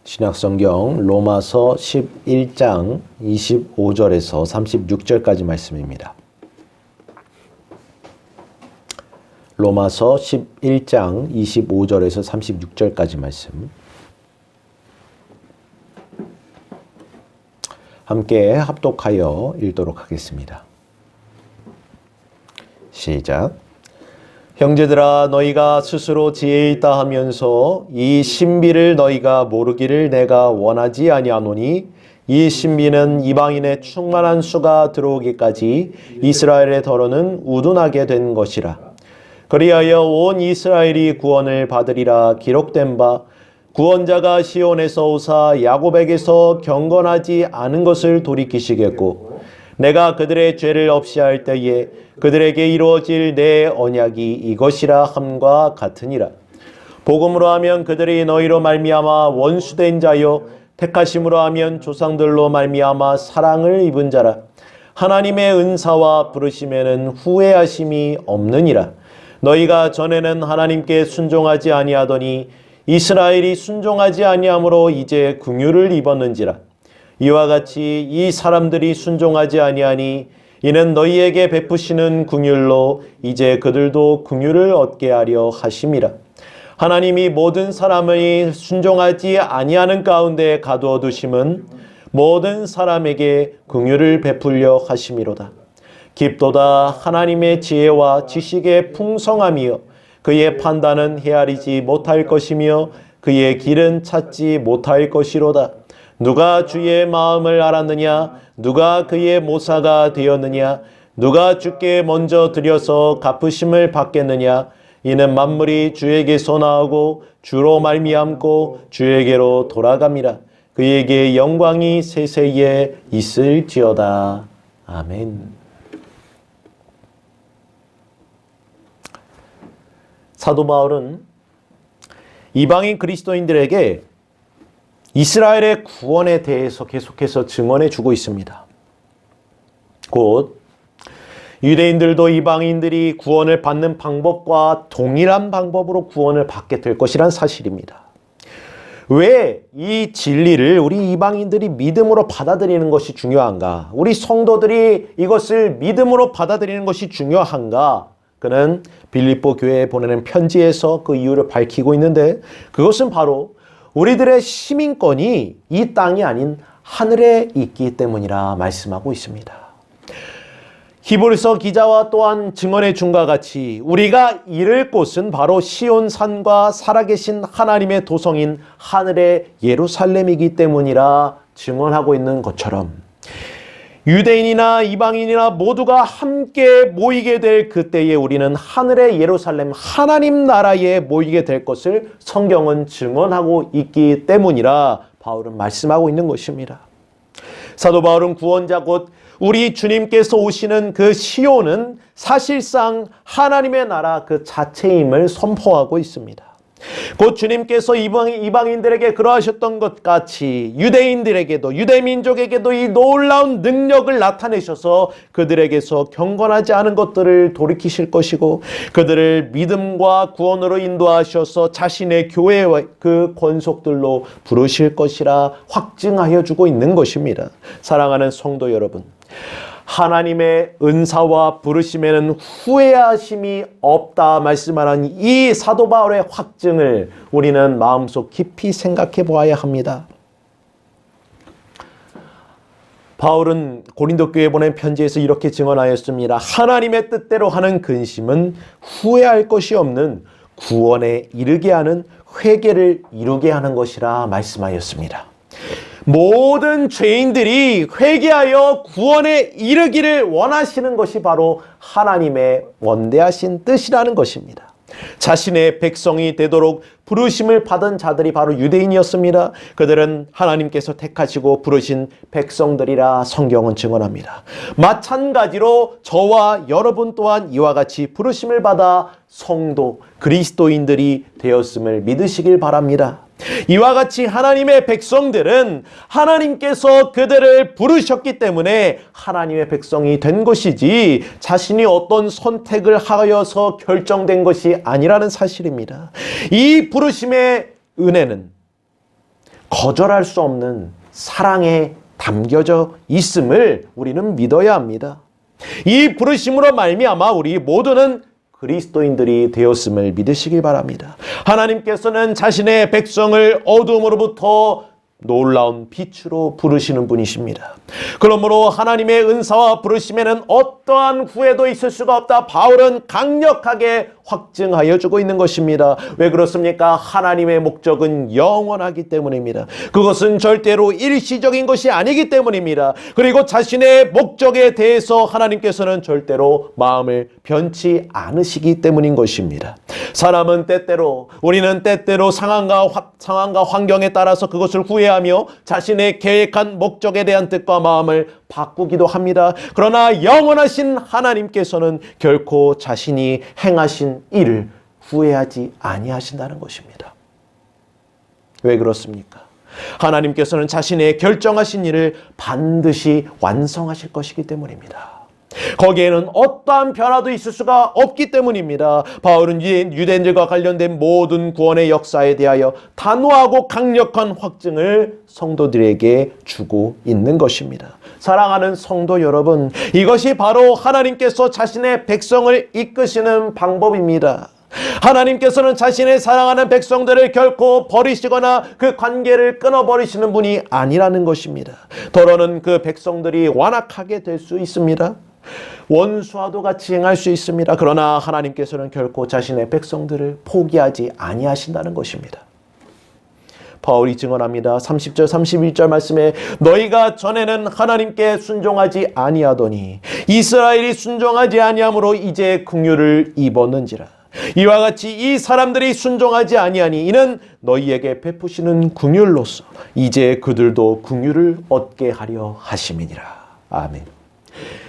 신약성경 로마서 11장 25절에서 36절까지 말씀입니다. 로마서 11장 25절에서 36절까지 말씀. 함께 합독하여 읽도록 하겠습니다. 시작. 형제들아, 너희가 스스로 지혜 있다 하면서 이 신비를 너희가 모르기를 내가 원하지 아니하노니, 이 신비는 이방인의 충만한 수가 들어오기까지 이스라엘의 더러는 우둔하게 된 것이라. 그리하여 온 이스라엘이 구원을 받으리라 기록된 바, 구원자가 시온에서 오사 야곱에게서 경건하지 않은 것을 돌이키시겠고, 내가 그들의 죄를 없이 할 때에 그들에게 이루어질 내 언약이 이것이라 함과 같으니라. 복음으로 하면 그들이 너희로 말미암아 원수된 자요, 택하심으로 하면 조상들로 말미암아 사랑을 입은 자라. 하나님의 은사와 부르심에는 후회하심이 없느니라. 너희가 전에는 하나님께 순종하지 아니하더니 이스라엘이 순종하지 아니함으로 이제 긍휼을 입었는지라. 이와 같이 이 사람들이 순종하지 아니하니 이는 너희에게 베푸시는 긍휼로 이제 그들도 긍휼을 얻게 하려 하심이라. 하나님이 모든 사람의 순종하지 아니하는 가운데 가두어 두심은 모든 사람에게 긍휼을 베풀려 하심이로다. 깊도다 하나님의 지혜와 지식의 풍성함이여, 그의 판단은 헤아리지 못할 것이며 그의 길은 찾지 못할 것이로다. 누가 주의 마음을 알았느냐? 누가 그의 모사가 되었느냐? 누가 주께 먼저 드려서 갚으심을 받겠느냐? 이는 만물이 주에게서 나오고 주로 말미암고 주에게로 돌아갑니다. 그에게 영광이 세세에 있을지어다. 아멘. 사도 바울은 이방인 그리스도인들에게 이스라엘의 구원에 대해서 계속해서 증언해 주고 있습니다. 곧 유대인들도 이방인들이 구원을 받는 방법과 동일한 방법으로 구원을 받게 될 것이란 사실입니다. 왜 이 진리를 우리 이방인들이 믿음으로 받아들이는 것이 중요한가? 우리 성도들이 이것을 믿음으로 받아들이는 것이 중요한가? 그는 빌립보 교회에 보내는 편지에서 그 이유를 밝히고 있는데, 그것은 바로 우리들의 시민권이 이 땅이 아닌 하늘에 있기 때문이라 말씀하고 있습니다. 히브리서 기자와 또한 증언해 준과 같이 우리가 이를 곳은 바로 시온산과 살아계신 하나님의 도성인 하늘의 예루살렘이기 때문이라 증언하고 있는 것처럼, 유대인이나 이방인이나 모두가 함께 모이게 될 그때에 우리는 하늘의 예루살렘, 하나님 나라에 모이게 될 것을 성경은 증언하고 있기 때문이라 바울은 말씀하고 있는 것입니다. 사도 바울은 구원자 곧 우리 주님께서 오시는 그 시온은 사실상 하나님의 나라 그 자체임을 선포하고 있습니다. 곧 주님께서 이방인들에게 그러하셨던 것 같이 유대인들에게도, 유대민족에게도 이 놀라운 능력을 나타내셔서 그들에게서 경건하지 않은 것들을 돌이키실 것이고, 그들을 믿음과 구원으로 인도하셔서 자신의 교회와 그 권속들로 부르실 것이라 확증하여 주고 있는 것입니다. 사랑하는 성도 여러분, 하나님의 은사와 부르심에는 후회하심이 없다 말씀하는 이 사도 바울의 확증을 우리는 마음속 깊이 생각해 보아야 합니다. 바울은 고린도 교회에 보낸 편지에서 이렇게 증언하였습니다. 하나님의 뜻대로 하는 근심은 후회할 것이 없는 구원에 이르게 하는 회개를 이루게 하는 것이라 말씀하였습니다. 모든 죄인들이 회개하여 구원에 이르기를 원하시는 것이 바로 하나님의 원대하신 뜻이라는 것입니다. 자신의 백성이 되도록 부르심을 받은 자들이 바로 유대인이었습니다. 그들은 하나님께서 택하시고 부르신 백성들이라 성경은 증언합니다. 마찬가지로 저와 여러분 또한 이와 같이 부르심을 받아 성도 그리스도인들이 되었음을 믿으시길 바랍니다. 이와 같이 하나님의 백성들은 하나님께서 그들을 부르셨기 때문에 하나님의 백성이 된 것이지 자신이 어떤 선택을 하여서 결정된 것이 아니라는 사실입니다. 이 부르심의 은혜는 거절할 수 없는 사랑에 담겨져 있음을 우리는 믿어야 합니다. 이 부르심으로 말미암아 우리 모두는 그리스도인들이 되었음을 믿으시기 바랍니다. 하나님께서는 자신의 백성을 어두움으로부터 놀라운 빛으로 부르시는 분이십니다. 그러므로 하나님의 은사와 부르심에는 어떠한 후회도 있을 수가 없다. 바울은 강력하게 확증하여 주고 있는 것입니다. 왜 그렇습니까? 하나님의 목적은 영원하기 때문입니다. 그것은 절대로 일시적인 것이 아니기 때문입니다. 그리고 자신의 목적에 대해서 하나님께서는 절대로 마음을 변치 않으시기 때문인 것입니다. 사람은 때때로, 우리는 때때로 상황과 환경에 따라서 그것을 후회하며 자신의 계획한 목적에 대한 뜻과 마음을 바꾸기도 합니다. 그러나 영원하신 하나님께서는 결코 자신이 행하신 일을 후회하지 아니하신다는 것입니다. 왜 그렇습니까? 하나님께서는 자신의 결정하신 일을 반드시 완성하실 것이기 때문입니다. 거기에는 어떠한 변화도 있을 수가 없기 때문입니다. 바울은 유대인들과 관련된 모든 구원의 역사에 대하여 단호하고 강력한 확증을 성도들에게 주고 있는 것입니다. 사랑하는 성도 여러분, 이것이 바로 하나님께서 자신의 백성을 이끄시는 방법입니다. 하나님께서는 자신의 사랑하는 백성들을 결코 버리시거나 그 관계를 끊어버리시는 분이 아니라는 것입니다. 더러는 그 백성들이 완악하게 될 수 있습니다. 원수와도 같이 행할 수 있습니다. 그러나 하나님께서는 결코 자신의 백성들을 포기하지 아니하신다는 것입니다. 바울이 증언합니다. 30절 31절 말씀에 너희가 전에는 하나님께 순종하지 아니하더니 이스라엘이 순종하지 아니함으로 이제 긍휼을 입었는지라. 이와 같이 이 사람들이 순종하지 아니하니 이는 너희에게 베푸시는 긍휼로서 이제 그들도 긍휼을 얻게 하려 하심이니라. 아멘.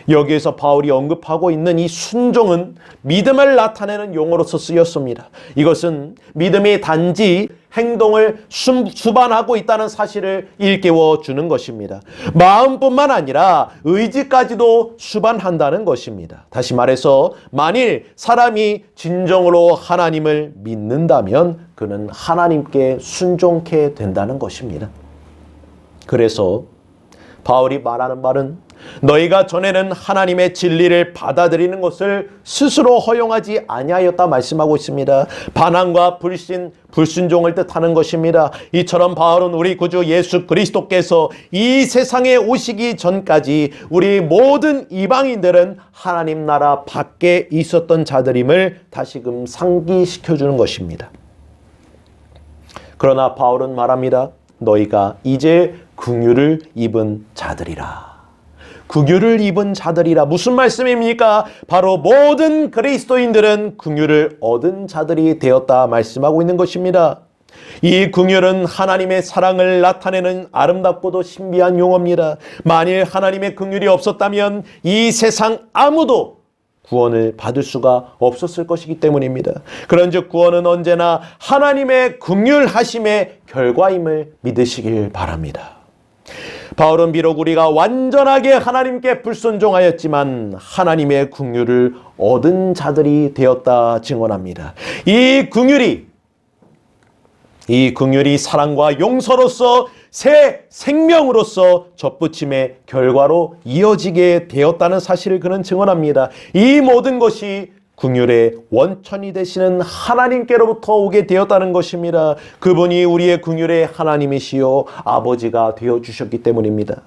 여기에서 바울이 언급하고 있는 이 순종은 믿음을 나타내는 용어로서 쓰였습니다. 이것은 믿음이 단지 행동을 수반하고 있다는 사실을 일깨워 주는 것입니다. 마음뿐만 아니라 의지까지도 수반한다는 것입니다. 다시 말해서 만일 사람이 진정으로 하나님을 믿는다면 그는 하나님께 순종케 된다는 것입니다. 그래서 바울이 말하는 말은 너희가 전에는 하나님의 진리를 받아들이는 것을 스스로 허용하지 아니하였다 말씀하고 있습니다. 반항과 불순종을 뜻하는 것입니다. 이처럼 바울은 우리 구주 예수 그리스도께서 이 세상에 오시기 전까지 우리 모든 이방인들은 하나님 나라 밖에 있었던 자들임을 다시금 상기시켜주는 것입니다. 그러나 바울은 말합니다. 너희가 이제 긍휼을 입은 자들이라. 긍휼을 입은 자들이라. 무슨 말씀입니까? 바로 모든 그리스도인들은 긍휼을 얻은 자들이 되었다 말씀하고 있는 것입니다. 이 긍휼은 하나님의 사랑을 나타내는 아름답고도 신비한 용어입니다. 만일 하나님의 긍휼이 없었다면 이 세상 아무도 구원을 받을 수가 없었을 것이기 때문입니다. 그런즉 구원은 언제나 하나님의 긍휼하심의 결과임을 믿으시길 바랍니다. 바울은 비록 우리가 완전하게 하나님께 불순종하였지만 하나님의 긍휼을 얻은 자들이 되었다 증언합니다. 이 긍휼이 사랑과 용서로서 새 생명으로서 접붙임의 결과로 이어지게 되었다는 사실을 그는 증언합니다. 이 모든 것이 긍휼의 원천이 되시는 하나님께로부터 오게 되었다는 것입니다. 그분이 우리의 긍휼의 하나님이시요 아버지가 되어주셨기 때문입니다.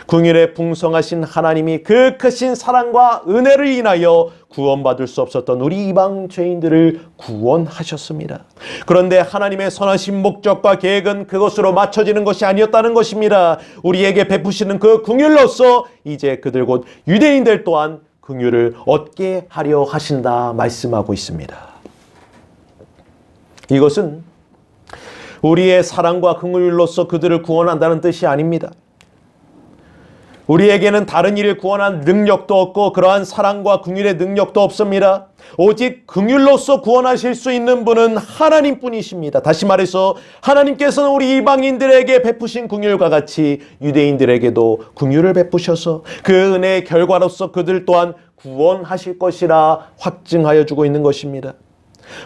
긍휼에 풍성하신 하나님이 그 크신 사랑과 은혜를 인하여 구원받을 수 없었던 우리 이방 죄인들을 구원하셨습니다. 그런데 하나님의 선하신 목적과 계획은 그것으로 맞춰지는 것이 아니었다는 것입니다. 우리에게 베푸시는 그 긍휼로서 이제 그들 곧 유대인들 또한 긍휼을 얻게 하려 하신다 말씀하고 있습니다. 이것은 우리의 사랑과 긍휼로서 그들을 구원한다는 뜻이 아닙니다. 우리에게는 다른 이를 구원한 능력도 없고 그러한 사랑과 긍휼의 능력도 없습니다. 오직 긍휼로서 구원하실 수 있는 분은 하나님뿐이십니다. 다시 말해서 하나님께서는 우리 이방인들에게 베푸신 긍휼과 같이 유대인들에게도 긍휼을 베푸셔서 그 은혜의 결과로서 그들 또한 구원하실 것이라 확증하여 주고 있는 것입니다.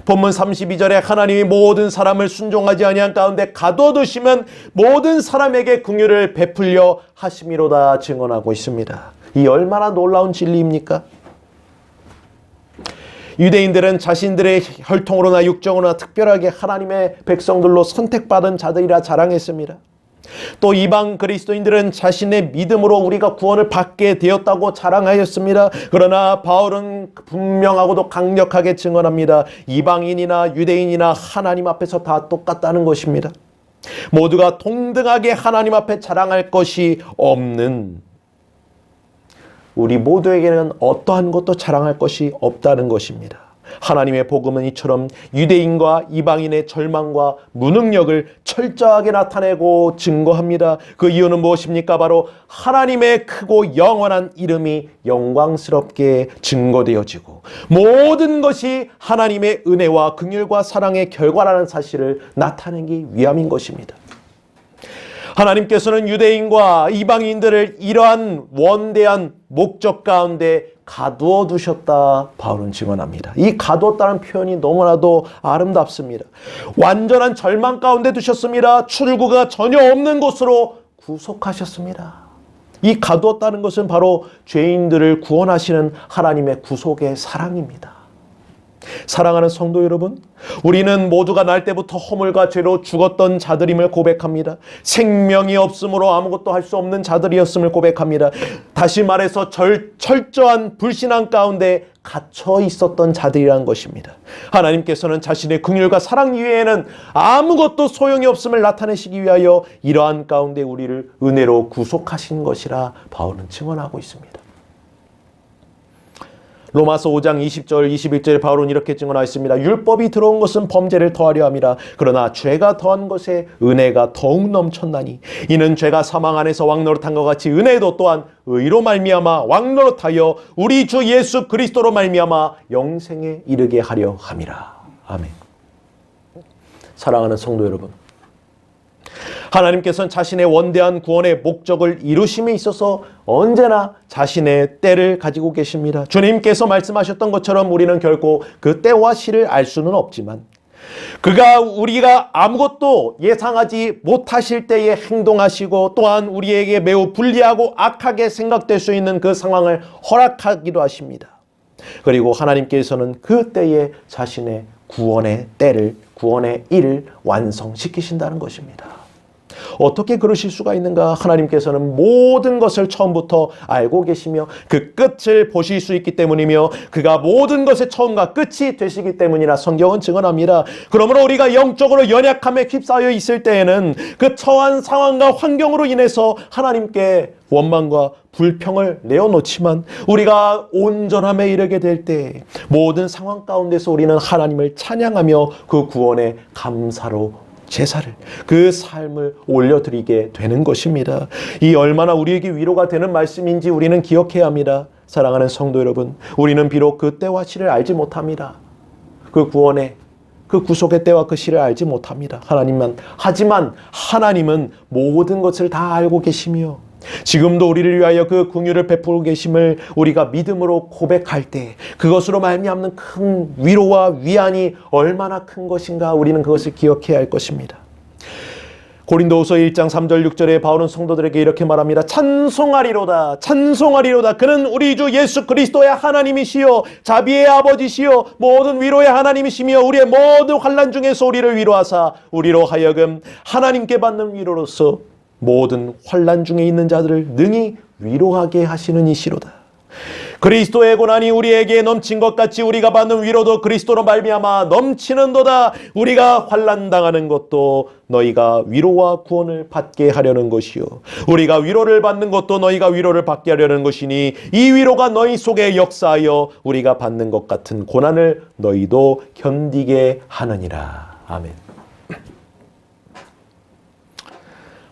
본문 32절에 하나님이 모든 사람을 순종하지 아니한 가운데 가둬두시면 모든 사람에게 긍휼을 베풀려 하심이로다 증언하고 있습니다. 이 얼마나 놀라운 진리입니까? 유대인들은 자신들의 혈통으로나 육정으로나 특별하게 하나님의 백성들로 선택받은 자들이라 자랑했습니다. 또 이방 그리스도인들은 자신의 믿음으로 우리가 구원을 받게 되었다고 자랑하였습니다. 그러나 바울은 분명하고도 강력하게 증언합니다. 이방인이나 유대인이나 하나님 앞에서 다 똑같다는 것입니다. 모두가 동등하게 하나님 앞에 자랑할 것이 없는, 우리 모두에게는 어떠한 것도 자랑할 것이 없다는 것입니다. 하나님의 복음은 이처럼 유대인과 이방인의 절망과 무능력을 철저하게 나타내고 증거합니다. 그 이유는 무엇입니까? 바로 하나님의 크고 영원한 이름이 영광스럽게 증거되어지고 모든 것이 하나님의 은혜와 긍휼과 사랑의 결과라는 사실을 나타내기 위함인 것입니다. 하나님께서는 유대인과 이방인들을 이러한 원대한 목적 가운데 가두어 두셨다, 바울은 증언합니다. 이 가두었다는 표현이 너무나도 아름답습니다. 완전한 절망 가운데 두셨습니다. 출구가 전혀 없는 곳으로 구속하셨습니다. 이 가두었다는 것은 바로 죄인들을 구원하시는 하나님의 구속의 사랑입니다. 사랑하는 성도 여러분, 우리는 모두가 날 때부터 허물과 죄로 죽었던 자들임을 고백합니다. 생명이 없으므로 아무것도 할 수 없는 자들이었음을 고백합니다. 다시 말해서 철저한 불신앙 가운데 갇혀 있었던 자들이라는 것입니다. 하나님께서는 자신의 긍휼과 사랑 이외에는 아무것도 소용이 없음을 나타내시기 위하여 이러한 가운데 우리를 은혜로 구속하신 것이라 바울은 증언하고 있습니다. 로마서 5장 20절 21절에 바울은 이렇게 증언하였습니다. 율법이 들어온 것은 범죄를 더하려 함이라. 그러나 죄가 더한 것에 은혜가 더욱 넘쳤나니 이는 죄가 사망 안에서 왕노릇한 것 같이 은혜도 또한 의로 말미암아 왕노릇하여 우리 주 예수 그리스도로 말미암아 영생에 이르게 하려 함이라. 아멘. 사랑하는 성도 여러분, 하나님께서는 자신의 원대한 구원의 목적을 이루심에 있어서 언제나 자신의 때를 가지고 계십니다. 주님께서 말씀하셨던 것처럼 우리는 결코 그 때와 시를 알 수는 없지만 우리가 아무것도 예상하지 못하실 때에 행동하시고 또한 우리에게 매우 불리하고 악하게 생각될 수 있는 그 상황을 허락하기도 하십니다. 그리고 하나님께서는 그 때에 자신의 구원의 때를, 구원의 일을 완성시키신다는 것입니다. 어떻게 그러실 수가 있는가? 하나님께서는 모든 것을 처음부터 알고 계시며 그 끝을 보실 수 있기 때문이며 그가 모든 것의 처음과 끝이 되시기 때문이라 성경은 증언합니다. 그러므로 우리가 영적으로 연약함에 휩싸여 있을 때에는 그 처한 상황과 환경으로 인해서 하나님께 원망과 불평을 내어놓지만 우리가 온전함에 이르게 될 때 모든 상황 가운데서 우리는 하나님을 찬양하며 그 구원의 감사로 제사를, 그 삶을 올려드리게 되는 것입니다. 이 얼마나 우리에게 위로가 되는 말씀인지 우리는 기억해야 합니다. 사랑하는 성도 여러분, 우리는 비록 그 때와 시를 알지 못합니다. 그 구원의, 그 구속의 때와 그 시를 알지 못합니다. 하지만 하나님은 모든 것을 다 알고 계시며 지금도 우리를 위하여 그 긍휼을 베풀고 계심을 우리가 믿음으로 고백할 때 그것으로 말미암는 큰 위로와 위안이 얼마나 큰 것인가 우리는 그것을 기억해야 할 것입니다. 고린도후서 1장 3절 6절에 바울은 성도들에게 이렇게 말합니다. 찬송하리로다, 찬송하리로다. 그는 우리 주 예수 그리스도의 하나님이시요 자비의 아버지시요 모든 위로의 하나님이시며 우리의 모든 환난 중에서 우리를 위로하사 우리로 하여금 하나님께 받는 위로로서 모든 환난 중에 있는 자들을 능히 위로하게 하시는 이시로다. 그리스도의 고난이 우리에게 넘친 것 같이 우리가 받는 위로도 그리스도로 말미암아 넘치는도다. 우리가 환난 당하는 것도 너희가 위로와 구원을 받게 하려는 것이요 우리가 위로를 받는 것도 너희가 위로를 받게 하려는 것이니 이 위로가 너희 속에 역사하여 우리가 받는 것 같은 고난을 너희도 견디게 하느니라. 아멘.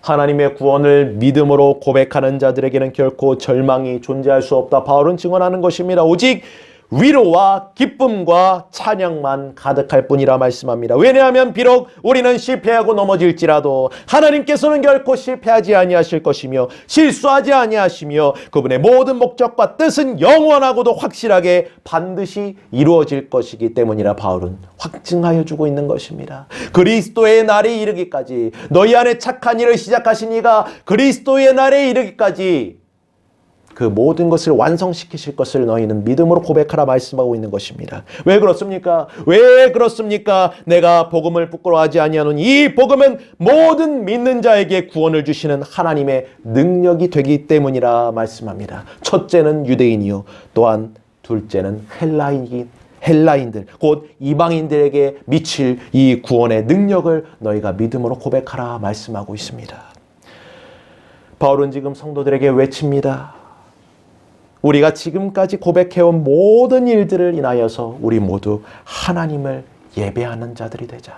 하나님의 구원을 믿음으로 고백하는 자들에게는 결코 절망이 존재할 수 없다. 바울은 증언하는 것입니다. 오직 위로와 기쁨과 찬양만 가득할 뿐이라 말씀합니다. 왜냐하면 비록 우리는 실패하고 넘어질지라도 하나님께서는 결코 실패하지 아니하실 것이며 실수하지 아니하시며 그분의 모든 목적과 뜻은 영원하고도 확실하게 반드시 이루어질 것이기 때문이라 바울은 확증하여 주고 있는 것입니다. 그리스도의 날이 이르기까지 너희 안에 착한 일을 시작하신 이가 그리스도의 날에 이르기까지 그 모든 것을 완성시키실 것을 너희는 믿음으로 고백하라 말씀하고 있는 것입니다. 왜 그렇습니까? 왜 그렇습니까? 내가 복음을 부끄러워하지 아니하노니 이 복음은 모든 믿는 자에게 구원을 주시는 하나님의 능력이 되기 때문이라 말씀합니다. 첫째는 유대인이요 또한 둘째는 헬라인들 곧 이방인들에게 미칠 이 구원의 능력을 너희가 믿음으로 고백하라 말씀하고 있습니다. 바울은 지금 성도들에게 외칩니다. 우리가 지금까지 고백해온 모든 일들을 인하여서 우리 모두 하나님을 예배하는 자들이 되자.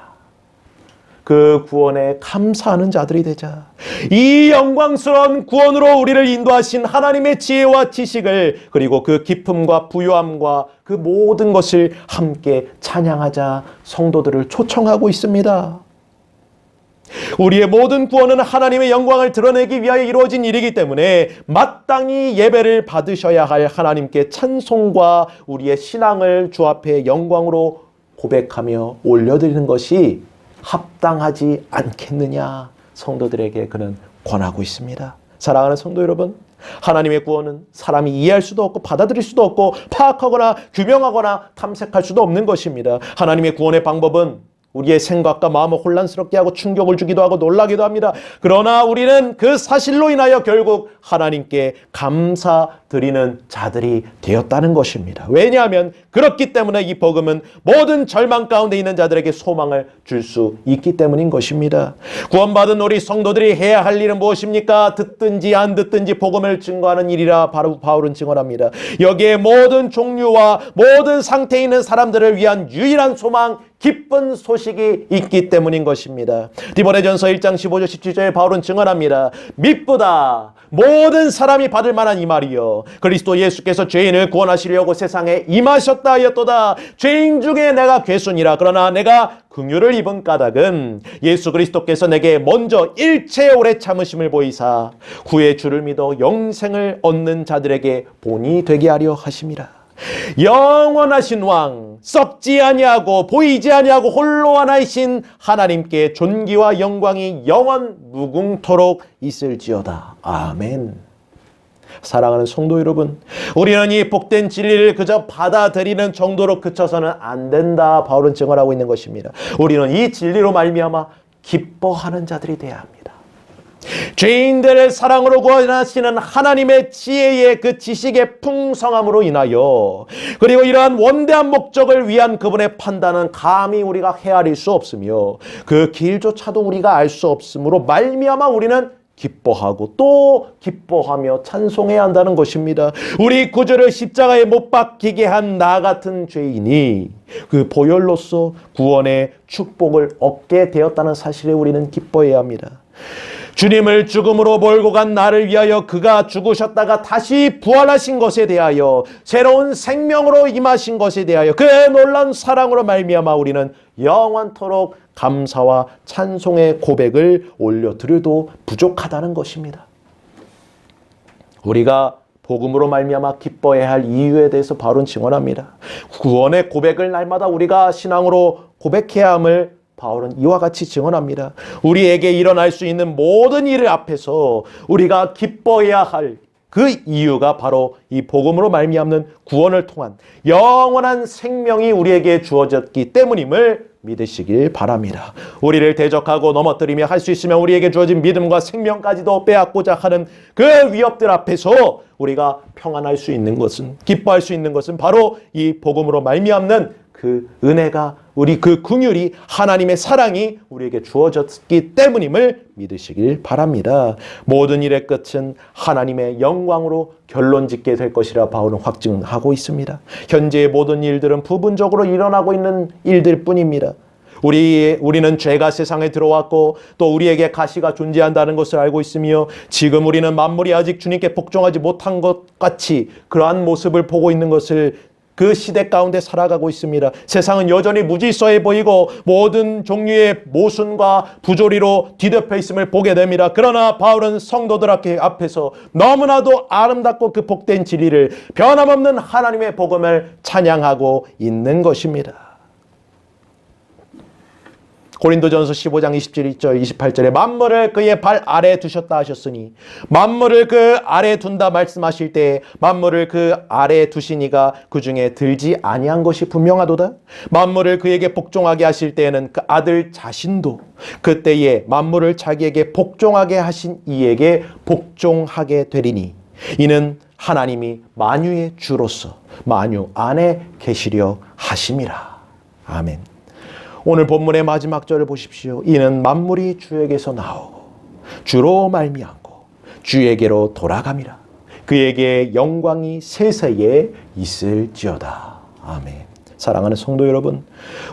그 구원에 감사하는 자들이 되자. 이 영광스러운 구원으로 우리를 인도하신 하나님의 지혜와 지식을 그리고 그 기쁨과 부요함과 그 모든 것을 함께 찬양하자 성도들을 초청하고 있습니다. 우리의 모든 구원은 하나님의 영광을 드러내기 위하여 이루어진 일이기 때문에 마땅히 예배를 받으셔야 할 하나님께 찬송과 우리의 신앙을 주 앞에 영광으로 고백하며 올려드리는 것이 합당하지 않겠느냐 성도들에게 그는 권하고 있습니다. 사랑하는 성도 여러분, 하나님의 구원은 사람이 이해할 수도 없고 받아들일 수도 없고 파악하거나 규명하거나 탐색할 수도 없는 것입니다. 하나님의 구원의 방법은 우리의 생각과 마음을 혼란스럽게 하고 충격을 주기도 하고 놀라기도 합니다. 그러나 우리는 그 사실로 인하여 결국 하나님께 감사드리는 자들이 되었다는 것입니다. 왜냐하면 그렇기 때문에 이 복음은 모든 절망 가운데 있는 자들에게 소망을 줄 수 있기 때문인 것입니다. 구원받은 우리 성도들이 해야 할 일은 무엇입니까? 듣든지 안 듣든지 복음을 증거하는 일이라 바울은 증언합니다. 여기에 모든 종류와 모든 상태에 있는 사람들을 위한 유일한 소망, 기쁜 소식이 있기 때문인 것입니다. 디모데전서 1장 15절 17절에 바울은 증언합니다. 믿보다 모든 사람이 받을 만한 이 말이요 그리스도 예수께서 죄인을 구원하시려고 세상에 임하셨다 하였도다. 죄인 중에 내가 괴순이라. 그러나 내가 긍휼을 입은 까닭은 예수 그리스도께서 내게 먼저 일체 오래 참으심을 보이사 후에 주를 믿어 영생을 얻는 자들에게 본이 되게 하려 하심이라. 영원하신 왕, 썩지 아니하고 보이지 아니하고 홀로 하나이신 하나님께 존귀와 영광이 영원 무궁토록 있을지어다. 아멘. 사랑하는 성도 여러분, 우리는 이 복된 진리를 그저 받아들이는 정도로 그쳐서는 안 된다. 바울은 증언하고 있는 것입니다. 우리는 이 진리로 말미암아 기뻐하는 자들이 되어야 합니다. 죄인들을 사랑으로 구원하시는 하나님의 지혜의 그 지식의 풍성함으로 인하여 그리고 이러한 원대한 목적을 위한 그분의 판단은 감히 우리가 헤아릴 수 없으며 그 길조차도 우리가 알 수 없으므로 말미암아 우리는 기뻐하고 또 기뻐하며 찬송해야 한다는 것입니다. 우리 구주를 십자가에 못 박히게 한 나 같은 죄인이 그 보혈로서 구원의 축복을 얻게 되었다는 사실에 우리는 기뻐해야 합니다. 주님을 죽음으로 몰고 간 나를 위하여 그가 죽으셨다가 다시 부활하신 것에 대하여 새로운 생명으로 임하신 것에 대하여 그의 놀라운 사랑으로 말미암아 우리는 영원토록 감사와 찬송의 고백을 올려드려도 부족하다는 것입니다. 우리가 복음으로 말미암아 기뻐해야 할 이유에 대해서 바울은 증언합니다. 구원의 고백을 날마다 우리가 신앙으로 고백해야 함을 바울은 이와 같이 증언합니다. 우리에게 일어날 수 있는 모든 일 앞에서 우리가 기뻐해야 할 그 이유가 바로 이 복음으로 말미암는 구원을 통한 영원한 생명이 우리에게 주어졌기 때문임을 믿으시길 바랍니다. 우리를 대적하고 넘어뜨리며 할 수 있으면 우리에게 주어진 믿음과 생명까지도 빼앗고자 하는 그 위협들 앞에서 우리가 평안할 수 있는 것은, 기뻐할 수 있는 것은 바로 이 복음으로 말미암는 그 은혜가, 우리 그 긍휼이, 하나님의 사랑이 우리에게 주어졌기 때문임을 믿으시길 바랍니다. 모든 일의 끝은 하나님의 영광으로 결론짓게 될 것이라 바울은 확증하고 있습니다. 현재의 모든 일들은 부분적으로 일어나고 있는 일들 뿐입니다. 우리는 죄가 세상에 들어왔고 또 우리에게 가시가 존재한다는 것을 알고 있으며 지금 우리는 만물이 아직 주님께 복종하지 못한 것 같이 그러한 모습을 보고 있는 것을 그 시대 가운데 살아가고 있습니다. 세상은 여전히 무질서해 보이고 모든 종류의 모순과 부조리로 뒤덮여 있음을 보게 됩니다. 그러나 바울은 성도들 앞에서 너무나도 아름답고 그 복된 진리를 변함없는 하나님의 복음을 찬양하고 있는 것입니다. 고린도전서 15장 27절 28절에 만물을 그의 발 아래에 두셨다 하셨으니 만물을 그 아래에 둔다 말씀하실 때 만물을 그 아래에 두시니가 그 중에 들지 아니한 것이 분명하도다. 만물을 그에게 복종하게 하실 때에는 그 아들 자신도 그때에 만물을 자기에게 복종하게 하신 이에게 복종하게 되리니 이는 하나님이 만유의 주로서 만유 안에 계시려 하심이라. 아멘. 오늘 본문의 마지막 절을 보십시오. 이는 만물이 주에게서 나오고 주로 말미암고 주에게로 돌아감이라. 그에게 영광이 세세에 있을지어다. 아멘. 사랑하는 성도 여러분,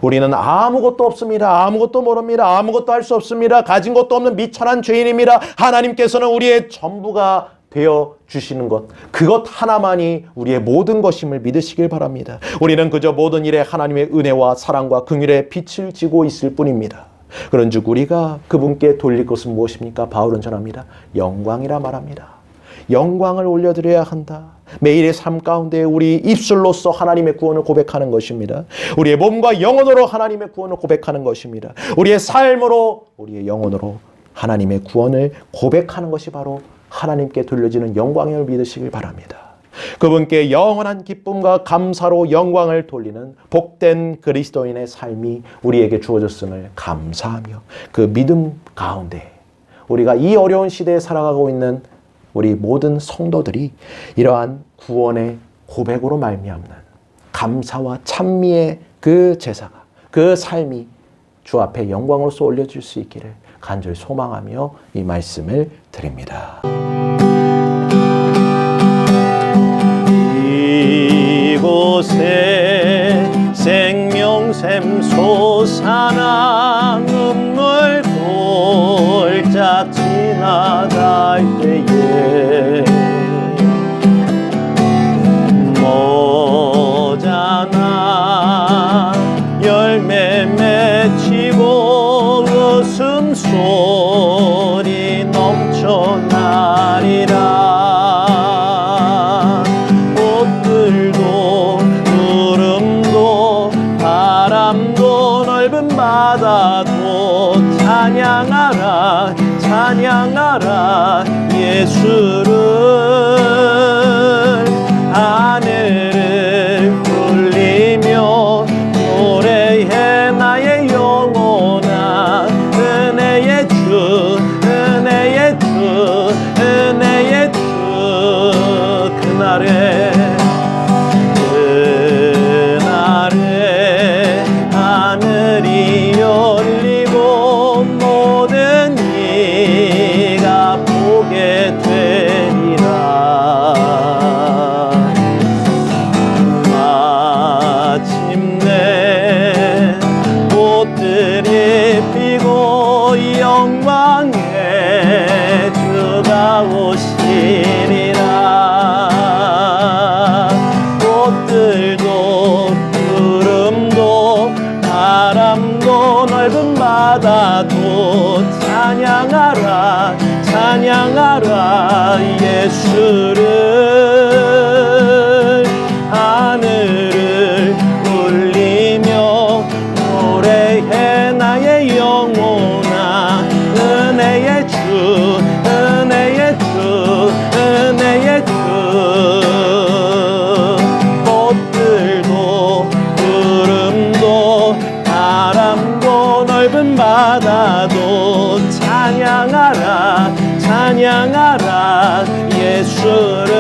우리는 아무것도 없습니다. 아무것도 모릅니다. 아무것도 할 수 없습니다. 가진 것도 없는 미천한 죄인입니다. 하나님께서는 우리의 전부가 되어 주시는 것, 그것 하나만이 우리의 모든 것임을 믿으시길 바랍니다. 우리는 그저 모든 일에 하나님의 은혜와 사랑과 긍휼의 빛을 지고 있을 뿐입니다. 그런즉 우리가 그분께 돌릴 것은 무엇입니까? 바울은 전합니다. 영광이라 말합니다. 영광을 올려드려야 한다. 매일의 삶 가운데 우리 입술로서 하나님의 구원을 고백하는 것입니다. 우리의 몸과 영혼으로 하나님의 구원을 고백하는 것입니다. 우리의 삶으로, 우리의 영혼으로 하나님의 구원을 고백하는 것이 바로 하나님께 돌려지는 영광을 믿으시길 바랍니다. 그분께 영원한 기쁨과 감사로 영광을 돌리는 복된 그리스도인의 삶이 우리에게 주어졌음을 감사하며 그 믿음 가운데 우리가 이 어려운 시대에 살아가고 있는 우리 모든 성도들이 이러한 구원의 고백으로 말미암는 감사와 찬미의 그 제사가, 그 삶이 주 앞에 영광으로서 올려질 수 있기를 간절히 소망하며 이 말씀을 드립니다. 이곳에 생명샘 솟아나 눈물 골짝 지나갈 때에 모자나 열매 맺히고 웃음소리 넘쳐나리라. 꽃들도 구름도 바람도 넓은 바다도 찬양하라 찬양하라 예수를. 하늘을 울리며 노래해 나의 영혼아. 은혜의 주 은혜의 주 은혜의 주. 그날에 하늘이 열리고 모든 이가 보게 되리라. 마침내 꽃들이 피고 영광의 주가 오시리라. 꽃들도 구름도 바람도 넓은 바다도 찬양하라 찬양하라 예수를. 하늘을 울리며 노래해 나의 영혼아. 은혜의 주 은혜의 주 은혜의 주. 꽃들도 구름도 바람도 넓은 바다도 찬양하라 찬양하라 예수를.